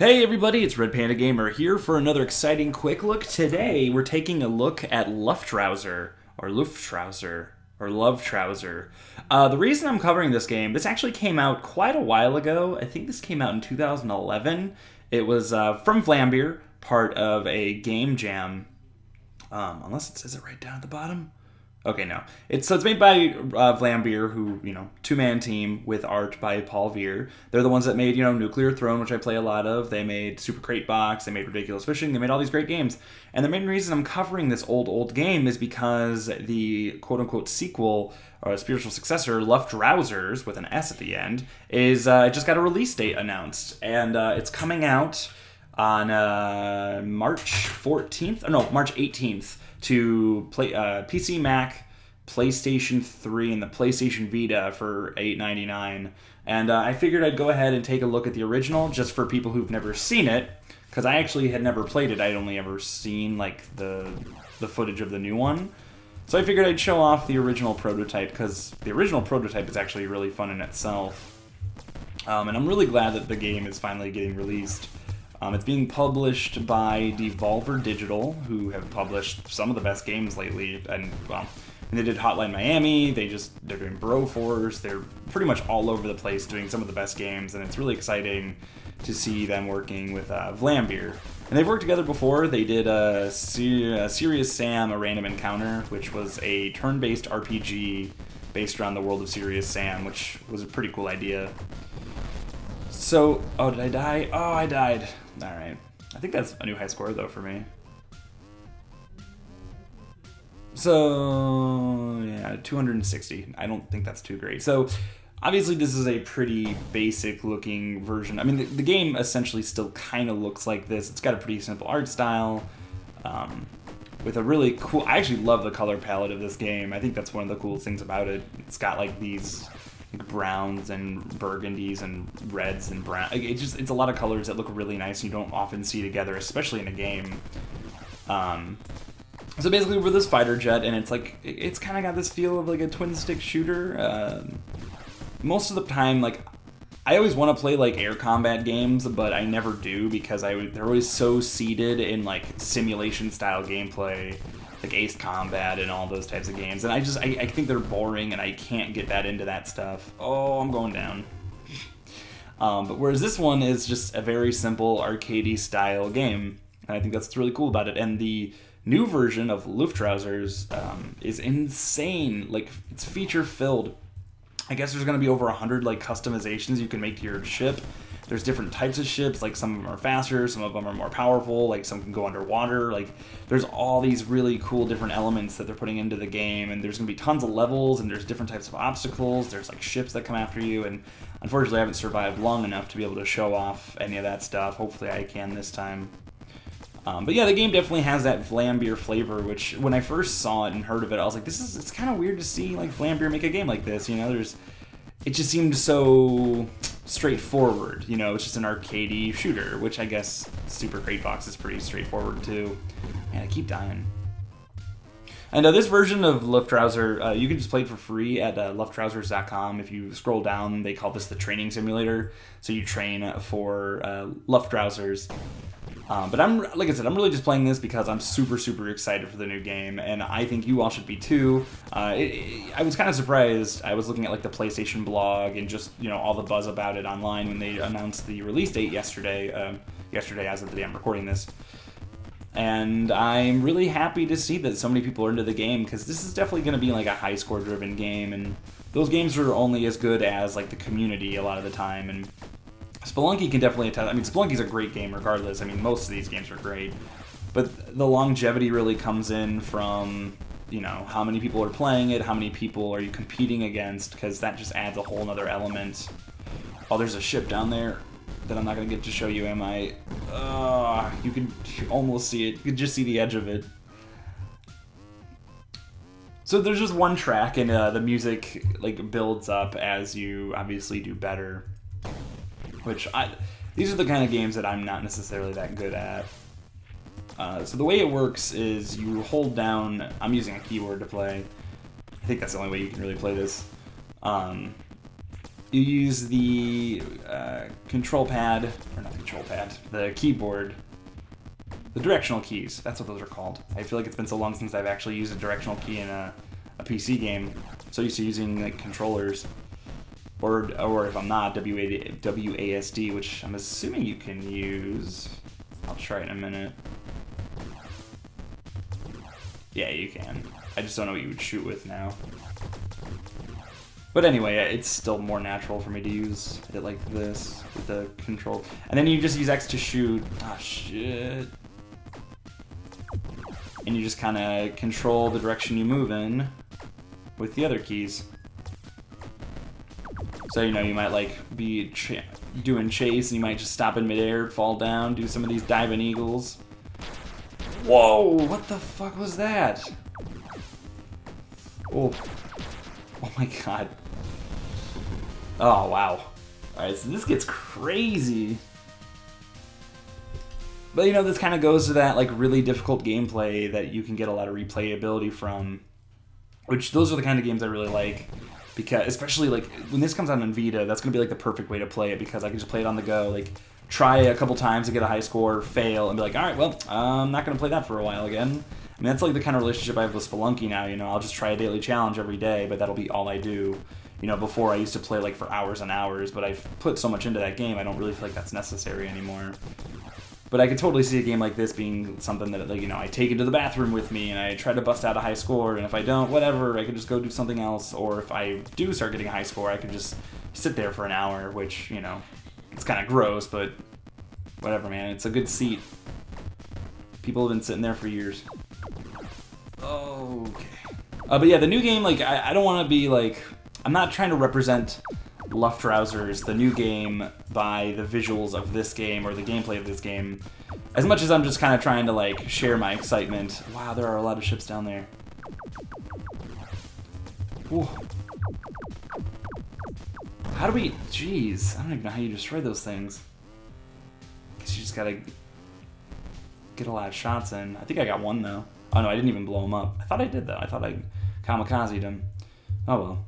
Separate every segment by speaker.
Speaker 1: Hey everybody, it's Red Panda Gamer here for another exciting quick look. Today we're taking a look at Luftrauser, or Luftrauser, or Luftrauser. The reason I'm covering this game, this actually came out quite a while ago. I think this came out in 2011. It was from Vlambeer, part of a game jam. Unless it says it right down at the bottom. Okay, no. It's made by Vlambeer, who, two-man team with art by Paul Veer. They're the ones that made, Nuclear Throne, which I play a lot of. They made Super Crate Box. They made Ridiculous Fishing. They made all these great games. And the main reason I'm covering this old game is because the quote-unquote sequel, or spiritual successor, Luftrausers, with an S at the end, is just got a release date announced. And it's coming out on March 18th. To play PC, Mac, PlayStation 3, and the PlayStation Vita for $8.99. And I figured I'd go ahead and take a look at the original, just for people who've never seen it, because I actually had never played it. I'd only ever seen like the footage of the new one. So I figured I'd show off the original prototype, because the original prototype is actually really fun in itself. And I'm really glad that the game is finally getting released. It's being published by Devolver Digital, who have published some of the best games lately, and they did Hotline Miami. They're doing Broforce. They're pretty much all over the place doing some of the best games, and it's really exciting to see them working with Vlambeer. And they've worked together before. They did Serious Sam: A Random Encounter, which was a turn-based RPG based around the world of Serious Sam, which was a pretty cool idea. So, oh, did I die? Oh, I died. Alright. I think that's a new high score, though, for me. So, yeah, 260. I don't think that's too great. So, obviously, this is a pretty basic-looking version. I mean, the game essentially still kind of looks like this. It's got a pretty simple art style, with a really cool... I actually love the color palette of this game. I think that's one of the coolest things about it. It's got, like, these browns and burgundies and reds and brown. It's a lot of colors that look really nice and you don't often see together, especially in a game. So basically we're this fighter jet, and it's kind of got this feel of like a twin stick shooter. Most of the time, like, I always want to play like air combat games, but I never do because they're always so seated in like simulation style gameplay, like Ace Combat and all those types of games, and I think they're boring, and I can't get that into that stuff. Oh, I'm going down. But whereas this one is just a very simple arcadey style game, and I think that's what's really cool about it. And the new version of Luftrausers is insane. Like, it's feature filled. I guess there's going to be over 100 like customizations you can make to your ship. There's different types of ships, like some of them are faster, some of them are more powerful, like some can go underwater. Like, there's all these really cool different elements that they're putting into the game, and there's going to be tons of levels, and there's different types of obstacles. There's like ships that come after you, and unfortunately I haven't survived long enough to be able to show off any of that stuff. Hopefully I can this time. But yeah, the game definitely has that Vlambeer flavor, which when I first saw it and heard of it, I was like, it's kind of weird to see like Vlambeer make a game like this, it just seemed so straightforward, it's just an arcadey shooter, which I guess Super Crate Box is pretty straightforward too. Man, I keep dying. And this version of Luftrauser, you can just play it for free at luftrausers.com. If you scroll down, they call this the training simulator, so you train for Luftrausers. But like I said, I'm really just playing this because I'm super excited for the new game, and I think you all should be too. I was kind of surprised. I was looking at like the PlayStation blog and just all the buzz about it online when they announced the release date yesterday. Yesterday, as of the day I'm recording this, and I'm really happy to see that so many people are into the game, because this is definitely going to be like a high score driven game, and those games are only as good as like the community a lot of the time. And Spelunky can definitely attest. I mean, Spelunky's a great game regardless. I mean, most of these games are great. But the longevity really comes in from, how many people are playing it, how many people are you competing against, because that just adds a whole nother element. Oh, there's a ship down there that I'm not going to get to show you, am I? You can almost see it. You can just see the edge of it. So there's just one track, and the music like builds up as you obviously do better. These are the kind of games that I'm not necessarily that good at. So the way it works is you hold down, I'm using a keyboard to play. I think that's the only way you can really play this. You use the control pad, or not the control control pad, the keyboard, the directional keys. That's what those are called. I feel like it's been so long since I've actually used a directional key in a PC game. I'm so used to using like controllers, or if I'm not, WASD, which I'm assuming you can use. I'll try it in a minute. Yeah, you can. I just don't know what you would shoot with now. But anyway, it's still more natural for me to use it like this with the control. And then you just use X to shoot. Ah, shit. And you just kind of control the direction you move in with the other keys. So, you know, you might like be doing chase and you might just stop in midair, fall down, do some of these diving eagles. Whoa, what the fuck was that? Oh, oh my god. Oh, wow. Alright, so this gets crazy. But, you know, this kind of goes to that, like, really difficult gameplay that you can get a lot of replayability from. Which, those are the kind of games I really like. Because, especially, like, when this comes out on Vita, that's going to be, like, the perfect way to play it. Because I can just play it on the go, like, try a couple times to get a high score, fail, and be like, alright, well, I'm not going to play that for a while again. I mean, that's, like, the kind of relationship I have with Spelunky now, you know. I'll just try a daily challenge every day, but that'll be all I do. You know, before I used to play, like, for hours and hours, but I've put so much into that game, I don't really feel like that's necessary anymore. But I could totally see a game like this being something that, like, you know, I take it to the bathroom with me and I try to bust out a high score, and if I don't, whatever, I could just go do something else, or if I do start getting a high score, I could just sit there for an hour, which, you know, it's kind of gross, but whatever, man. It's a good seat. People have been sitting there for years. Okay. But yeah, the new game, like, I don't want to be, like, I'm not trying to represent Luftrausers, the new game, by the visuals of this game or the gameplay of this game, as much as I'm just kind of trying to, like, share my excitement. Wow, there are a lot of ships down there. Ooh. How do we... Jeez, I don't even know how you destroy those things. Guess you just gotta get a lot of shots in. I think I got one, though. Oh, no, I didn't even blow him up. I thought I did, though. I thought I kamikazed him. Oh, well.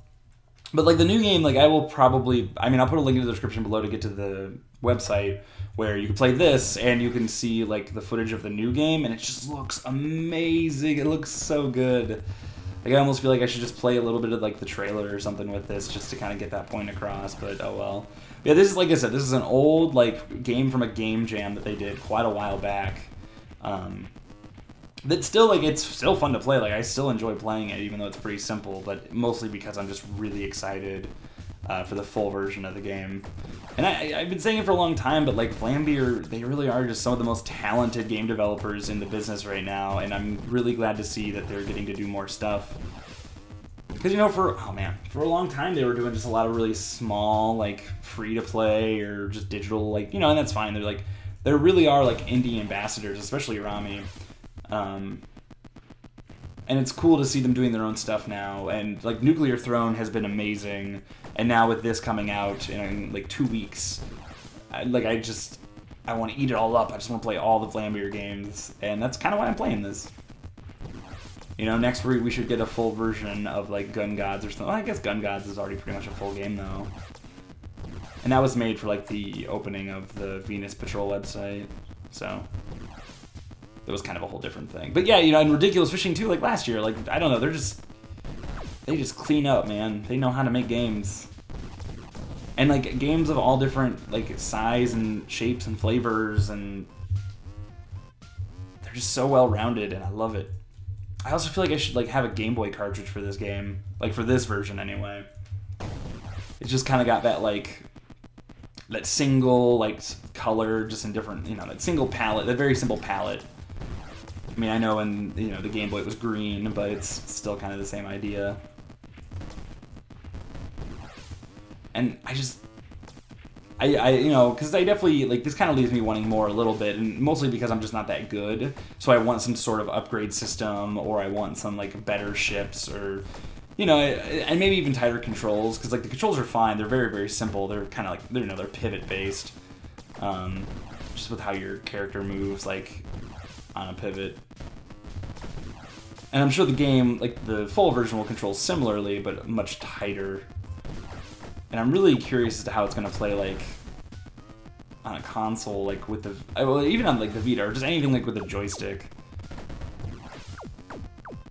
Speaker 1: But, like, the new game, like, I will probably... I mean, I'll put a link in the description below to get to the website where you can play this and you can see, like, the footage of the new game, and it just looks amazing. It looks so good. Like, I almost feel like I should just play a little bit of, like, the trailer or something with this just to kind of get that point across, but oh well. Yeah, this is, like I said, this is an old, like, game from a game jam that they did quite a while back. That's still, like, it's still fun to play. Like, I still enjoy playing it, even though it's pretty simple, but mostly because I'm just really excited for the full version of the game. And I've been saying it for a long time, but, like, Vlambeer, they really are just some of the most talented game developers in the business right now, and I'm really glad to see that they're getting to do more stuff. Because, you know, for a long time they were doing just a lot of really small, like, free-to-play or just digital, like, you know, and that's fine. They're, like, there really are, like, indie ambassadors, especially Rami. And it's cool to see them doing their own stuff now, and like Nuclear Throne has been amazing, and now with this coming out in like 2 weeks, I want to eat it all up. I just want to play all the Vlambeer games, and that's kind of why I'm playing this. You know, next week we should get a full version of like Gun Gods or something. Well, I guess Gun Gods is already pretty much a full game though, and that was made for like the opening of the Venus Patrol website, so it was kind of a whole different thing. But yeah, you know, and Ridiculous Fishing too, like last year, like, I don't know, they just clean up, man. They know how to make games. And like, games of all different, like, size and shapes and flavors, and they're just so well-rounded, and I love it. I also feel like I should, like, have a Game Boy cartridge for this game. Like, for this version, anyway. It's just kind of got that, like, that single, like, color, just in different, you know, that single palette, that very simple palette. I mean, I know in, you know, the Game Boy it was green, but it's still kind of the same idea. And I just, you know, because I definitely, like, this kind of leaves me wanting more a little bit, and mostly because I'm just not that good. So I want some sort of upgrade system, or I want some, like, better ships, or, you know, and maybe even tighter controls, because, like, the controls are fine. They're very, very simple. They're kind of like, you know, they're pivot-based. Just with how your character moves, like, on a pivot. And I'm sure the game, like, the full version will control similarly, but much tighter. And I'm really curious as to how it's going to play, like, on a console, like with the, well, even on like the Vita, or just anything like with a joystick.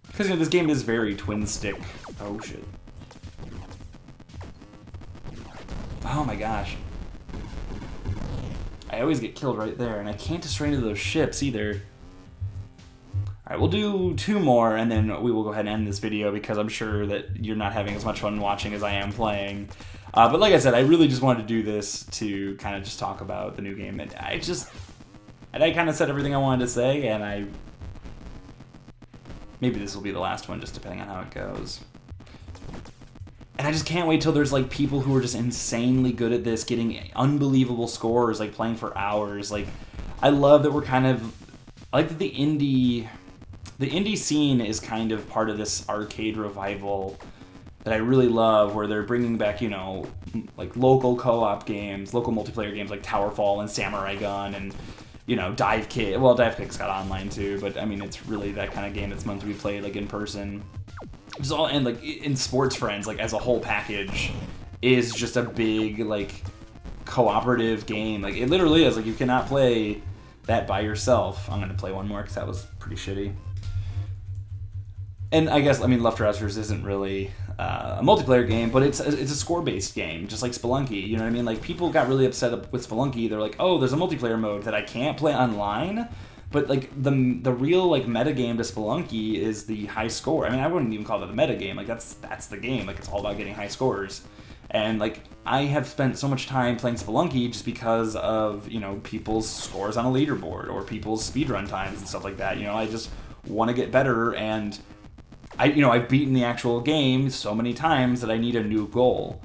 Speaker 1: Because, you know, this game is very twin stick. Oh shit. Oh my gosh. I always get killed right there, and I can't destroy any of those ships either. Alright, we'll do 2 more, and then we will go ahead and end this video, because I'm sure that you're not having as much fun watching as I am playing. But like I said, I really just wanted to do this to kind of just talk about the new game, and I kind of said everything I wanted to say, and maybe this will be the last one, just depending on how it goes. And I just can't wait till there's like people who are just insanely good at this, getting unbelievable scores, like playing for hours. Like, I love that we're kind of, I like that the indie scene is kind of part of this arcade revival that I really love, where they're bringing back, you know, like local co-op games, local multiplayer games like Towerfall and Samurai Gun and, you know, Dive Kick. Well, Dive Kick's got online too, but I mean, it's really that kind of game that's meant to be played like in person. Just all, and like in Sports Friends, like as a whole package, is just a big like cooperative game. Like it literally is. Like you cannot play that by yourself. I'm gonna play one more because that was pretty shitty. And I guess, I mean, Luftrausers isn't really a multiplayer game, but it's a score-based game, just like Spelunky. You know what I mean? Like people got really upset with Spelunky. They're like, oh, there's a multiplayer mode that I can't play online. But like the real like meta game to Spelunky is the high score. I mean, I wouldn't even call that a meta game. Like that's the game. Like it's all about getting high scores. And like I have spent so much time playing Spelunky just because of, you know, people's scores on a leaderboard or people's speedrun times and stuff like that. You know, I just want to get better, and I've beaten the actual game so many times that I need a new goal.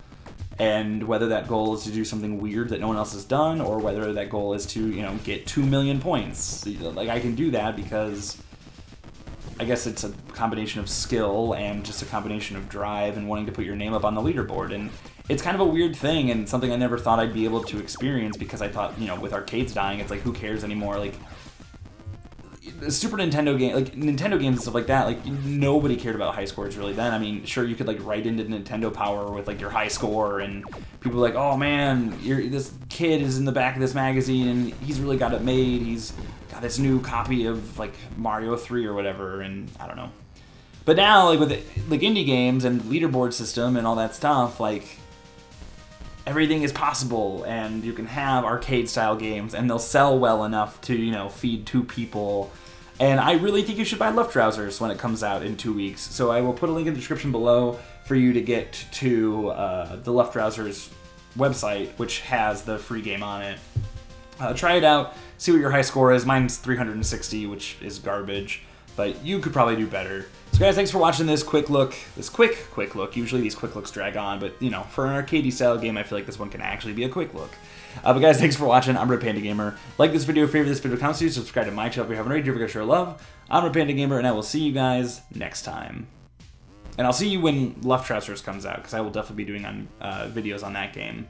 Speaker 1: And whether that goal is to do something weird that no one else has done, or whether that goal is to, you know, get 2 million points. Like, I can do that because I guess it's a combination of skill and just a combination of drive and wanting to put your name up on the leaderboard. And it's kind of a weird thing and something I never thought I'd be able to experience, because I thought, you know, with arcades dying, it's like, who cares anymore? Like, Super Nintendo game, like Nintendo games and stuff like that, like nobody cared about high scores really then. I mean, sure, you could like write into Nintendo Power with like your high score, and people were like, oh man, this kid is in the back of this magazine and he's really got it made. He's got this new copy of like Mario 3 or whatever, and I don't know. But now, like with like indie games and leaderboard system and all that stuff, like everything is possible, and you can have arcade style games and they'll sell well enough to, you know, feed 2 people. And I really think you should buy Luftrausers when it comes out in 2 weeks. So I will put a link in the description below for you to get to the Luftrausers website, which has the free game on it. Try it out, see what your high score is. Mine's 360, which is garbage, but you could probably do better. So guys, thanks for watching this quick look. This quick look. Usually these quick looks drag on, but you know, for an arcade style game, I feel like this one can actually be a quick look. But guys, thanks for watching. I'm Red Panda Gamer. Like this video, favorite this video, comments to, subscribe to my channel if you haven't already. Give it a share of love. I'm Red Panda Gamer, and I will see you guys next time. And I'll see you when Luftrausers comes out, because I will definitely be doing videos on that game.